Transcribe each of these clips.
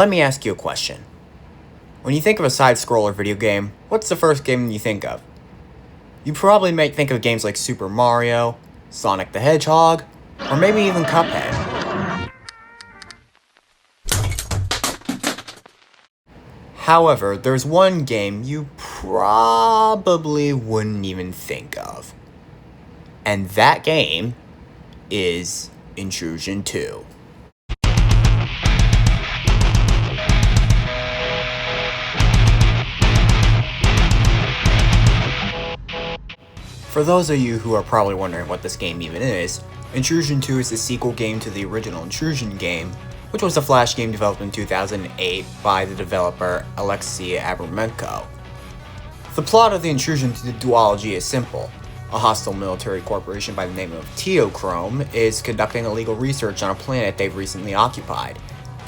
Let me ask you a question. When you think of a side-scroller video game, what's the first game you think of? You probably might think of games like Super Mario, Sonic the Hedgehog, or maybe even Cuphead. However, there's one game you probably wouldn't even think of. And that game is Intrusion 2. For those of you who are probably wondering what this game even is, Intrusion 2 is the sequel game to the original Intrusion game, which was a Flash game developed in 2008 by the developer Alexei Abramenko. The plot of the Intrusion duology is simple. A hostile military corporation by the name of Teochrome is conducting illegal research on a planet they've recently occupied,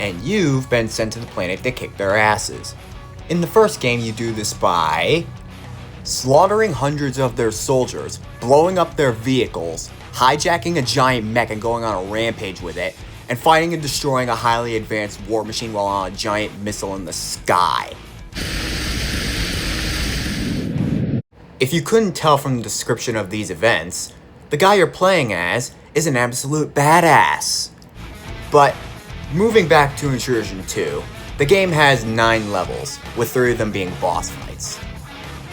and you've been sent to the planet to kick their asses. In the first game, you do this by slaughtering hundreds of their soldiers, blowing up their vehicles, hijacking a giant mech and going on a rampage with it, and fighting and destroying a highly advanced war machine while on a giant missile in the sky. If you couldn't tell from the description of these events, the guy you're playing as is an absolute badass. But moving back to Intrusion 2, the game has 9 levels, with 3 of them being boss fights.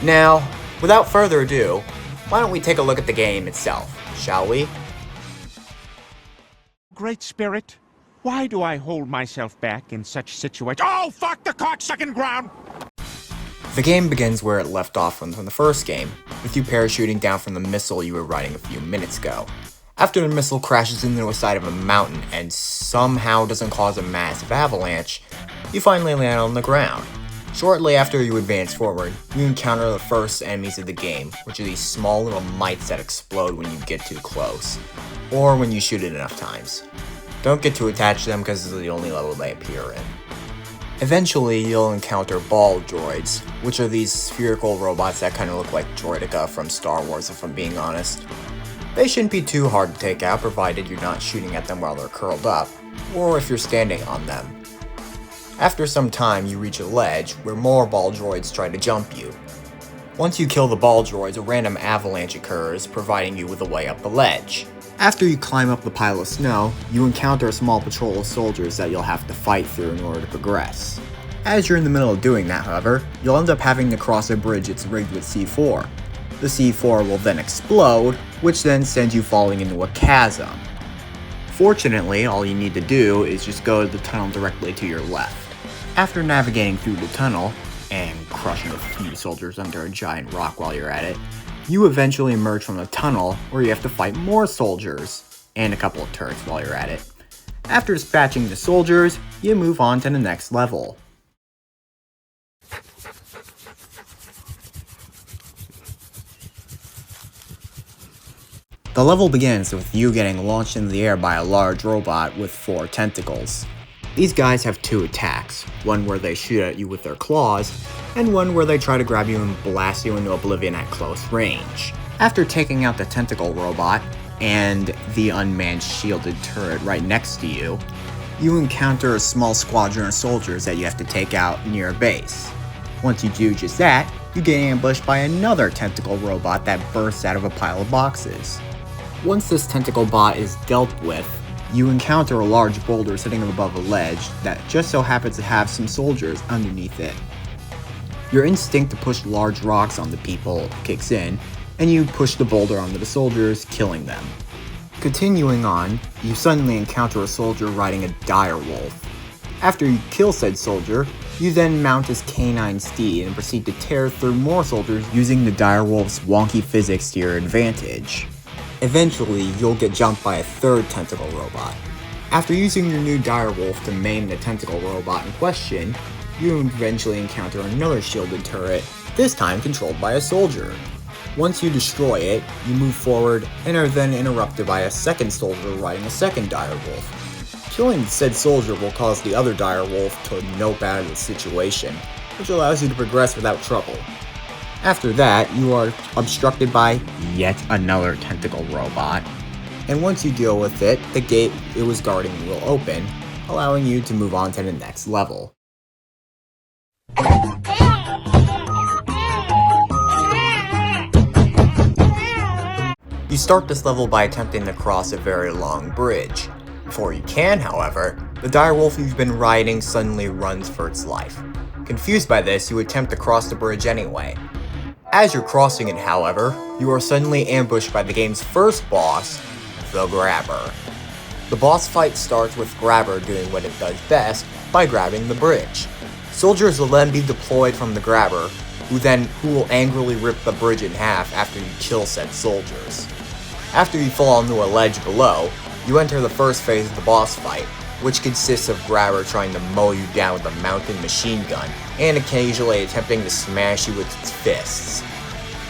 Now, without further ado, why don't we take a look at the game itself, shall we? Great Spirit, why do I hold myself back in such situations? Oh, fuck the cocksucking ground! The game begins where it left off from the first game, with you parachuting down from the missile you were riding a few minutes ago. After the missile crashes into the side of a mountain and somehow doesn't cause a massive avalanche, you finally land on the ground. Shortly after you advance forward, you encounter the first enemies of the game, which are these small little mites that explode when you get too close, or when you shoot it enough times. Don't get too attached to them because this is the only level they appear in. Eventually, you'll encounter ball droids, which are these spherical robots that kind of look like Droideka from Star Wars if I'm being honest. They shouldn't be too hard to take out provided you're not shooting at them while they're curled up, or if you're standing on them. After some time, you reach a ledge where more ball droids try to jump you. Once you kill the ball droids, a random avalanche occurs, providing you with a way up the ledge. After you climb up the pile of snow, you encounter a small patrol of soldiers that you'll have to fight through in order to progress. As you're in the middle of doing that, however, you'll end up having to cross a bridge that's rigged with C4. The C4 will then explode, which then sends you falling into a chasm. Fortunately, all you need to do is just go to the tunnel directly to your left. After navigating through the tunnel, and crushing a few soldiers under a giant rock while you're at it, you eventually emerge from the tunnel where you have to fight more soldiers, and a couple of turrets while you're at it. After dispatching the soldiers, you move on to the next level. The level begins with you getting launched into the air by a large robot with 4 tentacles. These guys have 2 attacks, one where they shoot at you with their claws, and one where they try to grab you and blast you into oblivion at close range. After taking out the tentacle robot, and the unmanned shielded turret right next to you, you encounter a small squadron of soldiers that you have to take out near a base. Once you do just that, you get ambushed by another tentacle robot that bursts out of a pile of boxes. Once this tentacle bot is dealt with, you encounter a large boulder sitting above a ledge that just so happens to have some soldiers underneath it. Your instinct to push large rocks on the people kicks in, and you push the boulder onto the soldiers, killing them. Continuing on, you suddenly encounter a soldier riding a dire wolf. After you kill said soldier, you then mount his canine steed and proceed to tear through more soldiers using the dire wolf's wonky physics to your advantage. Eventually, you'll get jumped by a third tentacle robot. After using your new dire wolf to maim the tentacle robot in question, you eventually encounter another shielded turret, this time controlled by a soldier. Once you destroy it, you move forward and are then interrupted by a second soldier riding a second dire wolf. Killing said soldier will cause the other dire wolf to nope out of the situation, which allows you to progress without trouble. After that, you are obstructed by yet another tentacle robot, and once you deal with it, the gate it was guarding will open, allowing you to move on to the next level. You start this level by attempting to cross a very long bridge. Before you can, however, the direwolf you've been riding suddenly runs for its life. Confused by this, you attempt to cross the bridge anyway. As you're crossing it, however, you are suddenly ambushed by the game's first boss, the Grabber. The boss fight starts with Grabber doing what it does best by grabbing the bridge. Soldiers will then be deployed from the Grabber, who will angrily rip the bridge in half after you kill said soldiers. After you fall onto a ledge below, you enter the first phase of the boss fight, which consists of Grabber trying to mow you down with a mounted machine gun, and occasionally attempting to smash you with its fists.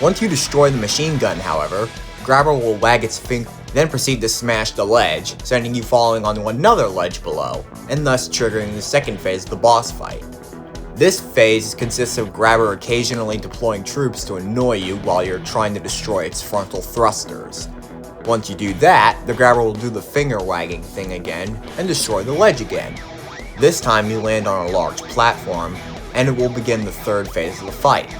Once you destroy the machine gun, however, Grabber will wag its finger, then proceed to smash the ledge, sending you falling onto another ledge below, and thus triggering the second phase of the boss fight. This phase consists of Grabber occasionally deploying troops to annoy you while you're trying to destroy its frontal thrusters. Once you do that, the Grabber will do the finger wagging thing again and destroy the ledge again. This time you land on a large platform, and it will begin the third phase of the fight.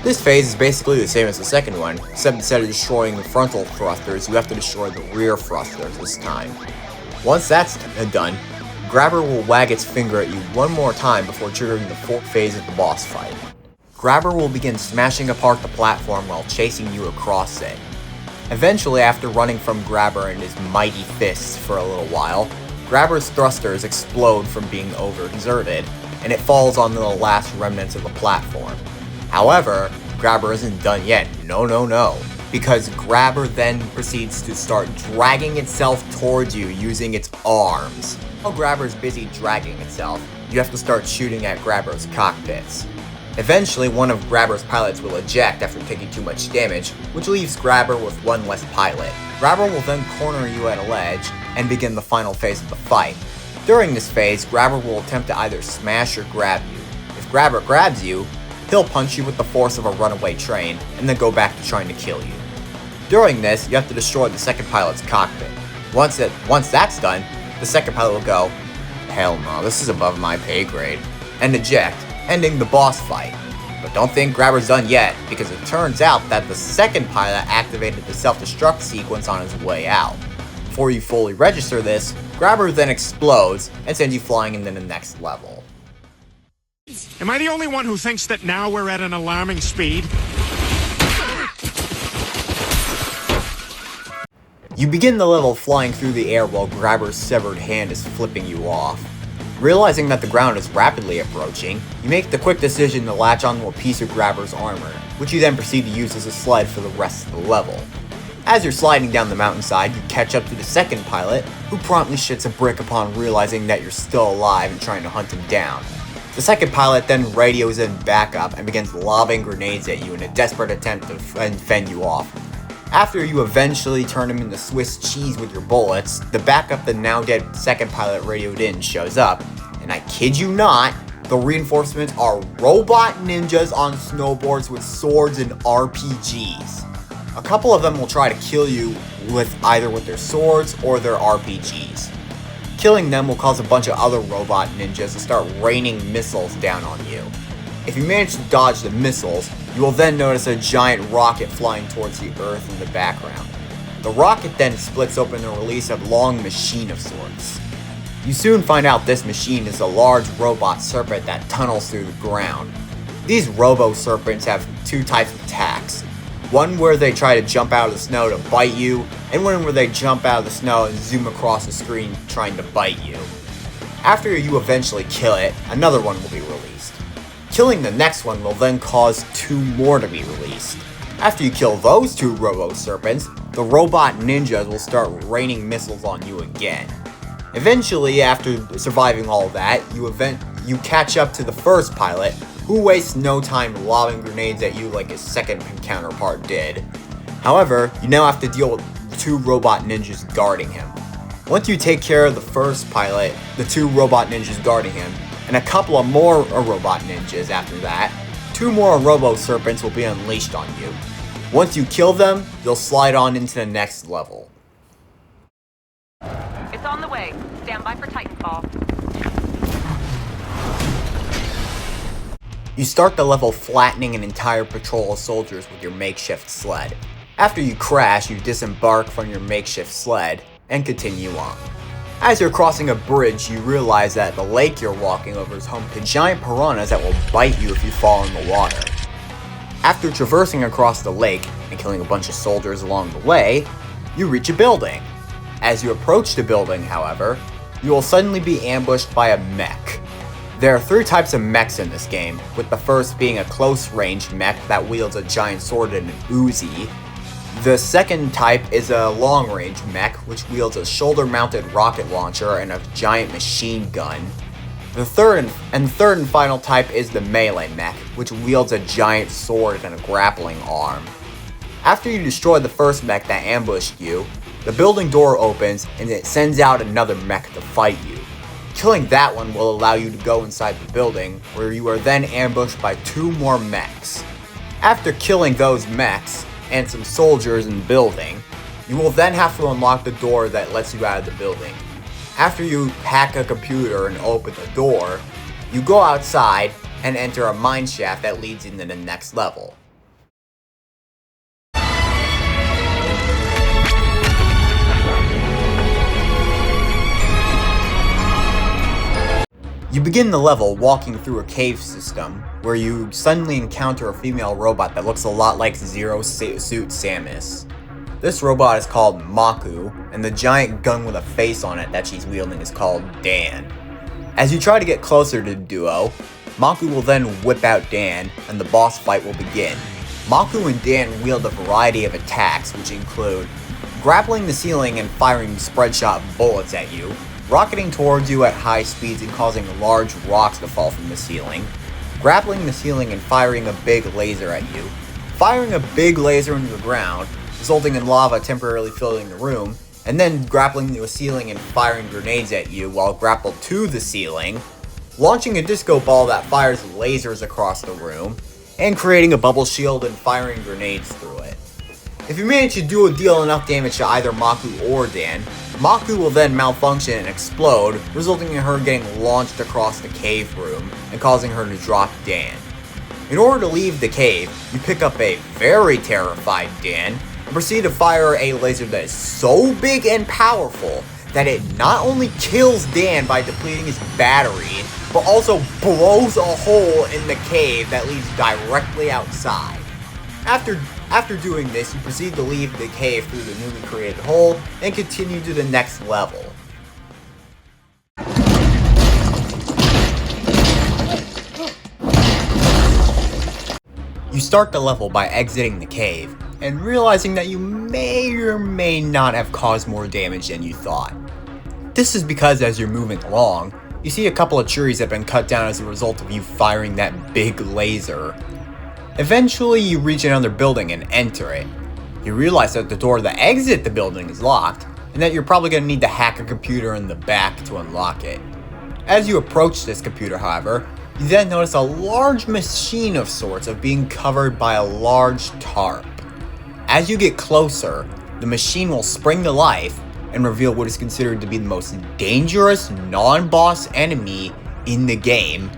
This phase is basically the same as the second one, except instead of destroying the frontal thrusters, you have to destroy the rear thrusters this time. Once that's done, Grabber will wag its finger at you one more time before triggering the fourth phase of the boss fight. Grabber will begin smashing apart the platform while chasing you across it. Eventually, after running from Grabber and his mighty fists for a little while, Grabber's thrusters explode from being overexerted, and it falls onto the last remnants of the platform. However, Grabber isn't done yet, no, because Grabber then proceeds to start dragging itself towards you using its arms. While Grabber's busy dragging itself, you have to start shooting at Grabber's cockpits. Eventually, one of Grabber's pilots will eject after taking too much damage, which leaves Grabber with one less pilot. Grabber will then corner you at a ledge and begin the final phase of the fight. During this phase, Grabber will attempt to either smash or grab you. If Grabber grabs you, he'll punch you with the force of a runaway train and then go back to trying to kill you. During this, you have to destroy the second pilot's cockpit. Once that's done, the second pilot will go, "Hell no, this is above my pay grade," and eject, ending the boss fight. But don't think Grabber's done yet, because it turns out that the second pilot activated the self-destruct sequence on his way out. Before you fully register this, Grabber then explodes and sends you flying into the next level. Am I the only one who thinks that now we're at an alarming speed? You begin the level flying through the air while Grabber's severed hand is flipping you off. Realizing that the ground is rapidly approaching, you make the quick decision to latch onto a piece of Grabber's armor, which you then proceed to use as a sled for the rest of the level. As you're sliding down the mountainside, you catch up to the second pilot, who promptly shits a brick upon realizing that you're still alive and trying to hunt him down. The second pilot then radios in backup and begins lobbing grenades at you in a desperate attempt to fend you off. After you eventually turn him into Swiss cheese with your bullets, the backup the now dead second pilot radioed in shows up, and I kid you not, the reinforcements are robot ninjas on snowboards with swords and RPGs. A couple of them will try to kill you with either their swords or their RPGs. Killing them will cause a bunch of other robot ninjas to start raining missiles down on you. If you manage to dodge the missiles, you will then notice a giant rocket flying towards the earth in the background. The rocket then splits open to release a long machine of sorts. You soon find out this machine is a large robot serpent that tunnels through the ground. These robo-serpents have two types of attacks. One where they try to jump out of the snow to bite you, and one where they jump out of the snow and zoom across the screen trying to bite you. After you eventually kill it, another one will be released. Killing the next one will then cause two more to be released. After you kill those two robo-serpents, the robot ninjas will start raining missiles on you again. Eventually, after surviving all that, you catch up to the first pilot, who wastes no time lobbing grenades at you like his second counterpart did. However, you now have to deal with two robot ninjas guarding him. Once you take care of the first pilot, the two robot ninjas guarding him, and a couple of more robot ninjas after that, two more robo-serpents will be unleashed on you. Once you kill them, you'll slide on into the next level. It's on the way. Stand by for Titanfall. You start the level flattening an entire patrol of soldiers with your makeshift sled. After you crash, you disembark from your makeshift sled and continue on. As you're crossing a bridge, you realize that the lake you're walking over is home to giant piranhas that will bite you if you fall in the water. After traversing across the lake and killing a bunch of soldiers along the way, you reach a building. As you approach the building, however, you will suddenly be ambushed by a mech. There are 3 types of mechs in this game, with the first being a close-range mech that wields a giant sword and an Uzi. The second type is a long-range mech, which wields a shoulder-mounted rocket launcher and a giant machine gun. The third and final type is the melee mech, which wields a giant sword and a grappling arm. After you destroy the first mech that ambushed you, the building door opens and it sends out another mech to fight you. Killing that one will allow you to go inside the building, where you are then ambushed by 2 more mechs. After killing those mechs, and some soldiers in the building, you will then have to unlock the door that lets you out of the building. After you hack a computer and open the door, you go outside and enter a mine shaft that leads into the next level. You begin the level walking through a cave system, where you suddenly encounter a female robot that looks a lot like Zero Suit Samus. This robot is called Maku, and the giant gun with a face on it that she's wielding is called Dan. As you try to get closer to the duo, Maku will then whip out Dan, and the boss fight will begin. Maku and Dan wield a variety of attacks, which include grappling the ceiling and firing spread-shot bullets at you, rocketing towards you at high speeds and causing large rocks to fall from the ceiling, grappling the ceiling and firing a big laser at you, firing a big laser into the ground, resulting in lava temporarily filling the room, and then grappling to a ceiling and firing grenades at you while grappled to the ceiling, launching a disco ball that fires lasers across the room, and creating a bubble shield and firing grenades through it. If you manage to deal enough damage to either Maku or Dan, Maku will then malfunction and explode, resulting in her getting launched across the cave room and causing her to drop Dan. In order to leave the cave, you pick up a very terrified Dan and proceed to fire a laser that is so big and powerful that it not only kills Dan by depleting his battery, but also blows a hole in the cave that leads directly outside. After doing this, you proceed to leave the cave through the newly created hole and continue to the next level. You start the level by exiting the cave and realizing that you may or may not have caused more damage than you thought. This is because as you're moving along, you see a couple of trees that have been cut down as a result of you firing that big laser. Eventually, you reach another building and enter it. You realize that the door to the exit the building is locked, and that you're probably going to need to hack a computer in the back to unlock it. As you approach this computer, however, you then notice a large machine of sorts being covered by a large tarp. As you get closer, the machine will spring to life and reveal what is considered to be the most dangerous non-boss enemy in the game,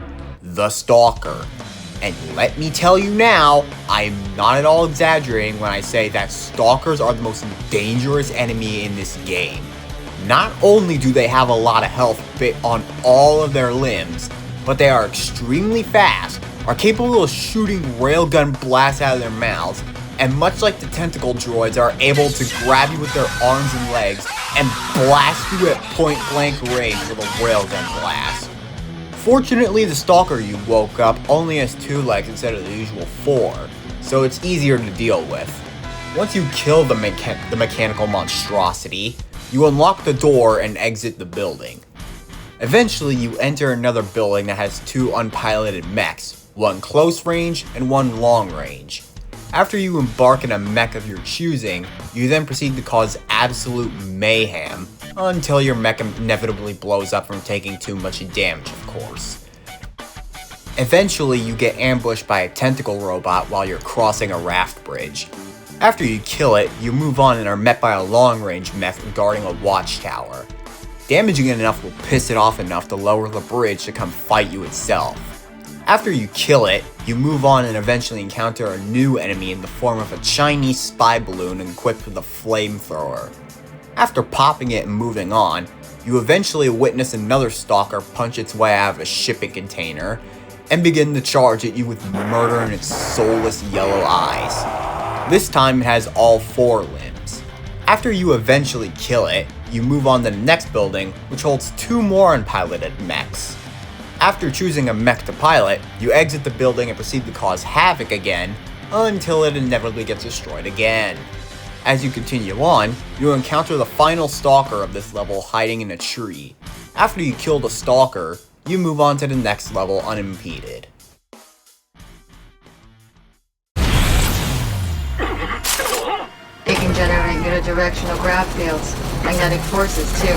the Stalker. And let me tell you now, I am not at all exaggerating when I say that Stalkers are the most dangerous enemy in this game. Not only do they have a lot of health fit on all of their limbs, but they are extremely fast, are capable of shooting railgun blasts out of their mouths, and much like the tentacle droids, are able to grab you with their arms and legs and blast you at point blank range with a railgun blast. Fortunately, the Stalker you woke up only has 2 legs instead of the usual 4, so it's easier to deal with. Once you kill the mechanical monstrosity, you unlock the door and exit the building. Eventually, you enter another building that has 2 unpiloted mechs, one close range and one long range. After you embark in a mech of your choosing, you then proceed to cause absolute mayhem, until your mech inevitably blows up from taking too much damage, of course. Eventually, you get ambushed by a tentacle robot while you're crossing a raft bridge. After you kill it, you move on and are met by a long-range mech guarding a watchtower. Damaging it enough will piss it off enough to lower the bridge to come fight you itself. After you kill it, you move on and eventually encounter a new enemy in the form of a Chinese spy balloon equipped with a flamethrower. After popping it and moving on, you eventually witness another stalker punch its way out of a shipping container and begin to charge at you with murder in its soulless yellow eyes. This time it has all 4 limbs. After you eventually kill it, you move on to the next building, which holds 2 more unpiloted mechs. After choosing a mech to pilot, you exit the building and proceed to cause havoc again, until it inevitably gets destroyed again. As you continue on, you encounter the final stalker of this level hiding in a tree. After you kill the stalker, you move on to the next level unimpeded. It can generate unidirectional grav fields, magnetic forces too.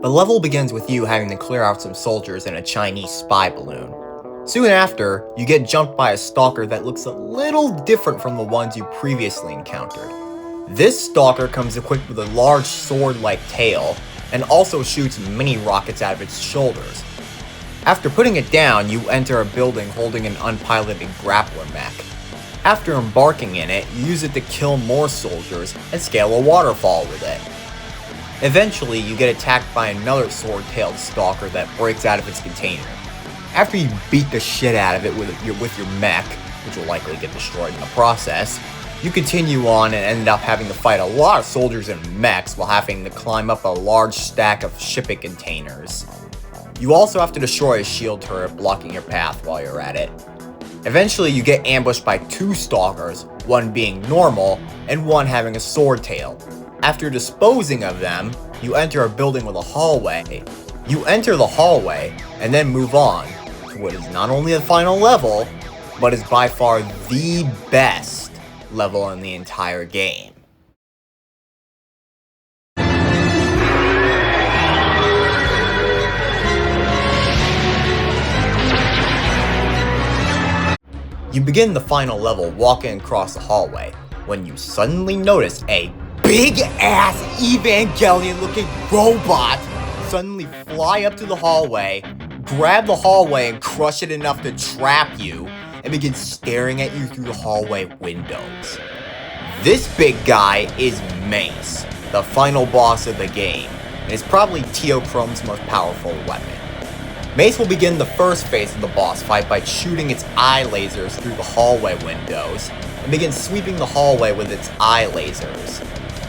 The level begins with you having to clear out some soldiers in a Chinese spy balloon. Soon after, you get jumped by a stalker that looks a little different from the ones you previously encountered. This stalker comes equipped with a large sword-like tail, and also shoots mini rockets out of its shoulders. After putting it down, you enter a building holding an unpiloted grappler mech. After embarking in it, you use it to kill more soldiers and scale a waterfall with it. Eventually, you get attacked by another sword-tailed stalker that breaks out of its container. After you beat the shit out of it with your mech, which will likely get destroyed in the process, you continue on and end up having to fight a lot of soldiers and mechs while having to climb up a large stack of shipping containers. You also have to destroy a shield turret blocking your path while you're at it. Eventually, you get ambushed by 2 stalkers, one being normal and one having a sword tail. After disposing of them, you enter a building with a hallway. You enter the hallway and then move on to what is not only the final level, but is by far the best level in the entire game. You begin the final level walking across the hallway, when you suddenly notice a big-ass Evangelion-looking robot suddenly fly up to the hallway, grab the hallway and crush it enough to trap you, and begin staring at you through the hallway windows. This big guy is Mace, the final boss of the game, and is probably Teochrome's most powerful weapon. Mace will begin the first phase of the boss fight by shooting its eye lasers through the hallway windows, and begin sweeping the hallway with its eye lasers.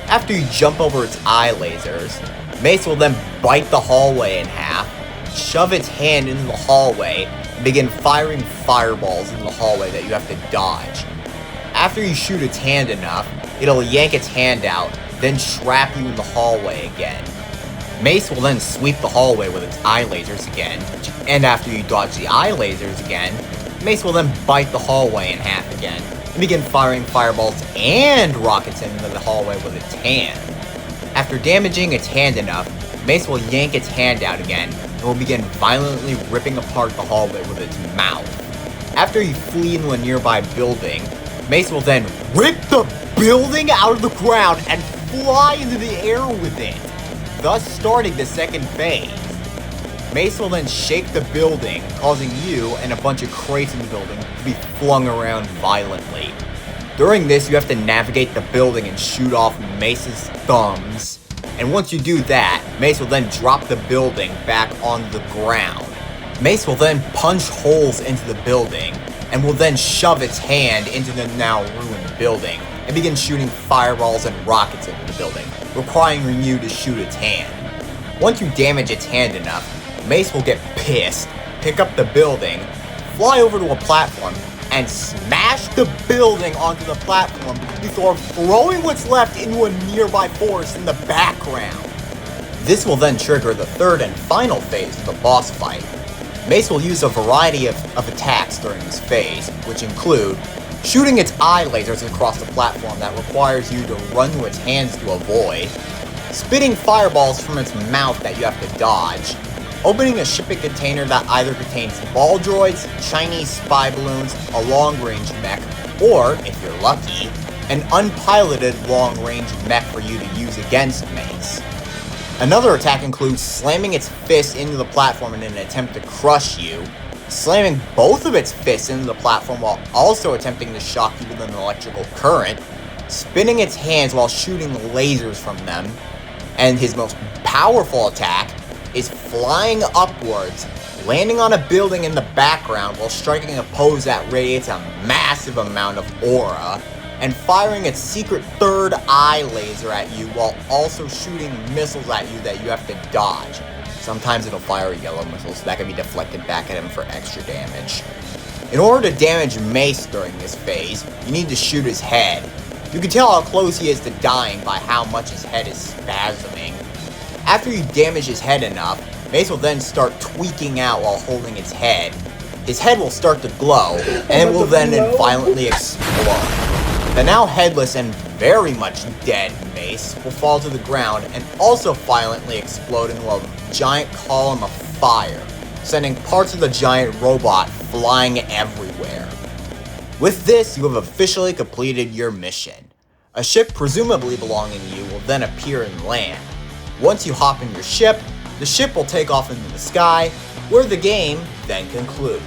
After you jump over its eye lasers, Mace will then bite the hallway in half, shove its hand into the hallway, and begin firing fireballs in the hallway that you have to dodge. After you shoot its hand enough, it'll yank its hand out, then trap you in the hallway again. Mace will then sweep the hallway with its eye lasers again, and after you dodge the eye lasers again, Mace will then bite the hallway in half again, and begin firing fireballs and rockets into the hallway with its hand. After damaging its hand enough, Mace will yank its hand out again, and will begin violently ripping apart the hallway with its mouth. After you flee into a nearby building, Mace will then rip the building out of the ground and fly into the air with it, thus starting the second phase. Mace will then shake the building, causing you and a bunch of crates in the building to be flung around violently. During this, you have to navigate the building and shoot off Mace's thumbs. And once you do that, Mace will then drop the building back on the ground. Mace will then punch holes into the building, and will then shove its hand into the now ruined building, and begin shooting fireballs and rockets into the building, requiring you to shoot its hand. Once you damage its hand enough, Mace will get pissed, pick up the building, fly over to a platform, and smash the building onto the platform before throwing what's left into a nearby forest in the background. This will then trigger the third and final phase of the boss fight. Mace will use a variety of attacks during this phase, which include shooting its eye lasers across the platform that requires you to run to its hands to avoid, spitting fireballs from its mouth that you have to dodge, opening a shipping container that either contains ball droids, Chinese spy balloons, a long-range mech, or, if you're lucky, an unpiloted long-range mech for you to use against Mace. Another attack includes slamming its fist into the platform in an attempt to crush you, slamming both of its fists into the platform while also attempting to shock you with an electrical current, spinning its hands while shooting lasers from them, and his most powerful attack is flying upwards, landing on a building in the background while striking a pose that radiates a massive amount of aura, and firing its secret third eye laser at you while also shooting missiles at you that you have to dodge. Sometimes it'll fire yellow missiles that can be deflected back at him for extra damage. In order to damage Mace during this phase, you need to shoot his head. You can tell how close he is to dying by how much his head is spasming. After you damage his head enough, Mace will then start tweaking out while holding his head. His head will start to glow, and it will then violently explode. The now headless and very much dead Mace will fall to the ground and also violently explode into a giant column of fire, sending parts of the giant robot flying everywhere. With this, you have officially completed your mission. A ship presumably belonging to you will then appear and land. Once you hop in your ship, the ship will take off into the sky, where the game then concludes.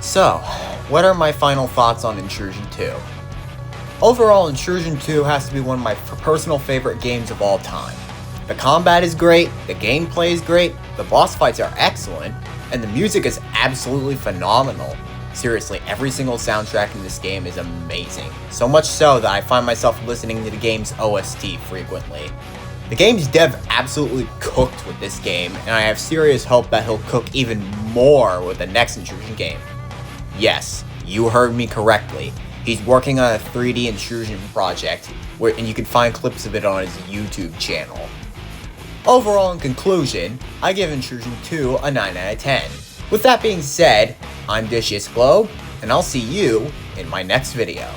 So, what are my final thoughts on Intrusion 2? Overall, Intrusion 2 has to be one of my personal favorite games of all time. The combat is great, the gameplay is great, the boss fights are excellent, and the music is absolutely phenomenal. Seriously, every single soundtrack in this game is amazing. So much so that I find myself listening to the game's OST frequently. The game's dev absolutely cooked with this game, and I have serious hope that he'll cook even more with the next Intrusion game. Yes, you heard me correctly. He's working on a 3D Intrusion project, and you can find clips of it on his YouTube channel. Overall, in conclusion, I give Intrusion 2 a 9 out of 10. With that being said, I'm Dishious Globe, and I'll see you in my next video.